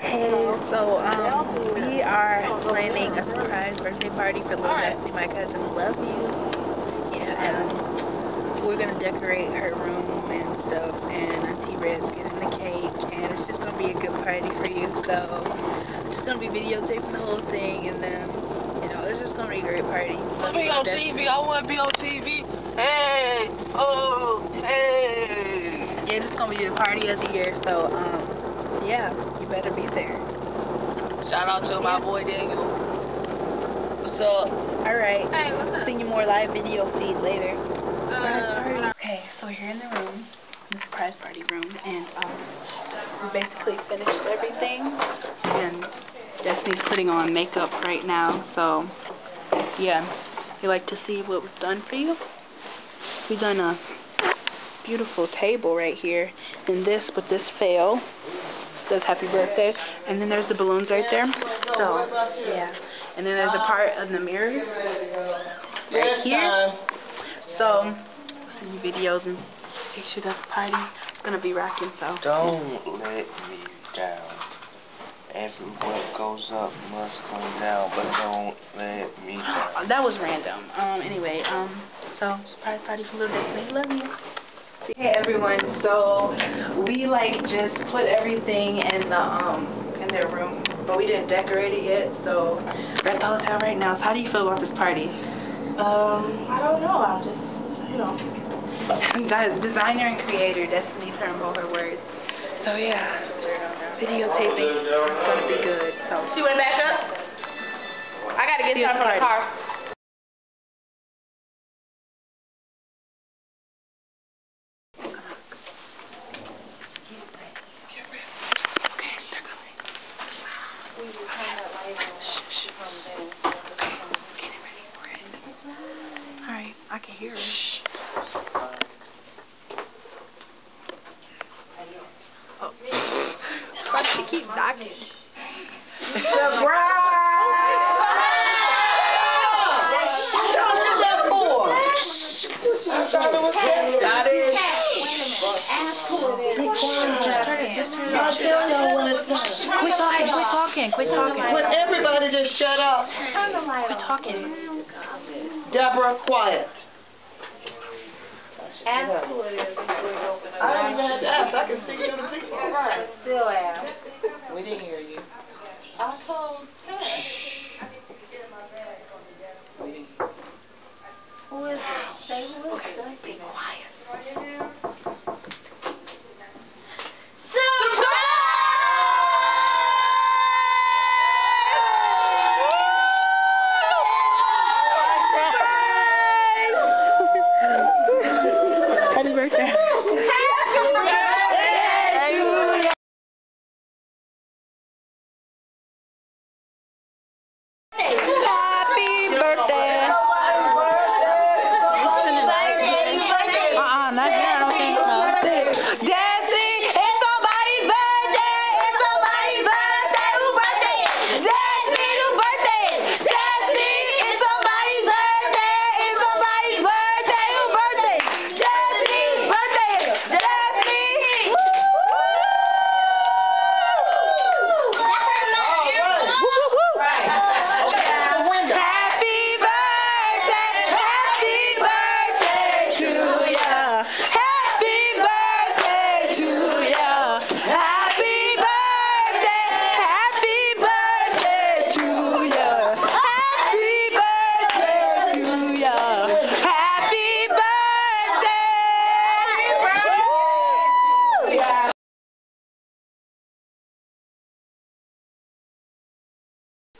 Hey, so we are planning a surprise birthday party for Lil Destiny, my cousin. Love you. Yeah, and we're gonna decorate her room and stuff, and Auntie Red's getting the cake, and it's just gonna be a good party for you. So I'm just gonna be videotaping the whole thing, and then it's just gonna be a great party. I'll be on TV. I want to be on TV. Hey, oh, hey. Yeah, this is gonna be the party of the year. So yeah, you better be there. Shout out to my boy Daniel. What's up? Alright. Hey, what's up? Send you more live video feed later. Okay, so we're here in the room, the surprise party room, and we basically finished everything, and Destiny's putting on makeup right now, so yeah, you like to see what we've done for you? We've done a beautiful table right here, and this, but this fail. Says happy birthday, and then there's the balloons right there. So yeah, and then there's a part of the mirrors right here. So I'll send you videos and pictures of the party. It's gonna be rocking. So don't let me down. Every what goes up must come down, but don't let me down. That was random. Anyway, so surprise party for Lil Destiny. Love you. Hey everyone, so we just put everything in their room, but we didn't decorate it yet, so we're at the hotel right now. So how do you feel about this party? I don't know, I'm just, Designer and creator, Destiny Turnbull, her words. So yeah, videotaping is gonna be good. So she went back up? I gotta get something from the car. Alright, I can hear it. Oh. Why does she keep knocking? Quit talking. Would everybody just shut up? Quit talking. Deborah, quiet. Ask who it is before you open it. I don't even have to ask. I can see you the people. Right. Still ask. We didn't hear you. I told her. Who is it? Say who is it. Be quiet. Happy birthday. Happy birthday. Happy birthday. Not here, I don't think so. Destiny, it's somebody's birthday. It's somebody's birthday. Whose birthday is it? Destiny, whose birthday is it? Destiny, it's somebody's birthday. It's somebody's birthday. Whose birthday is it? Destiny's birthday is it? Destiny.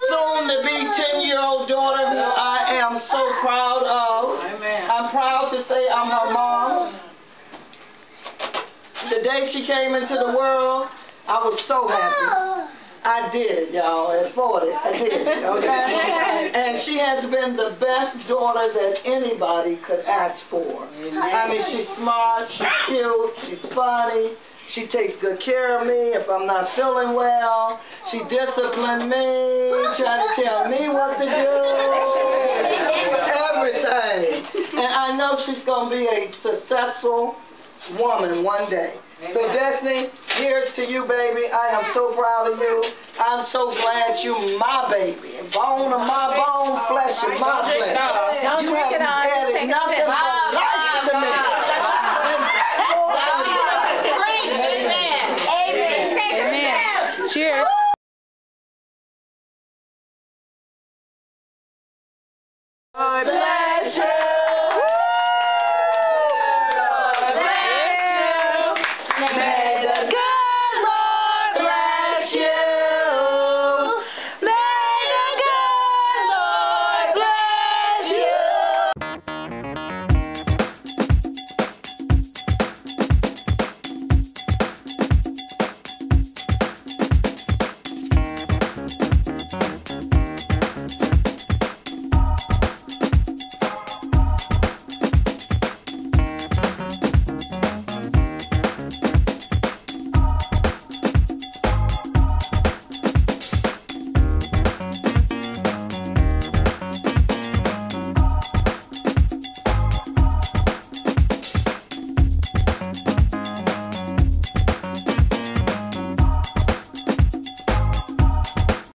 Soon to be 10-year-old daughter who I am so proud of. Amen. I'm proud to say I'm her mom. The day she came into the world, I was so happy. I did, y'all, at 40. I did, okay? And she has been the best daughter that anybody could ask for. I mean, she's smart, she's cute, she's funny. She takes good care of me if I'm not feeling well. She disciplined me, tried to tell me what to do, everything. And I know she's going to be a successful woman one day. So Destiny, here's to you, baby. I am so proud of you. I'm so glad you my baby. Bone of my bone, flesh of my flesh. Don't You drink it haven't all. added Take a nothing sip.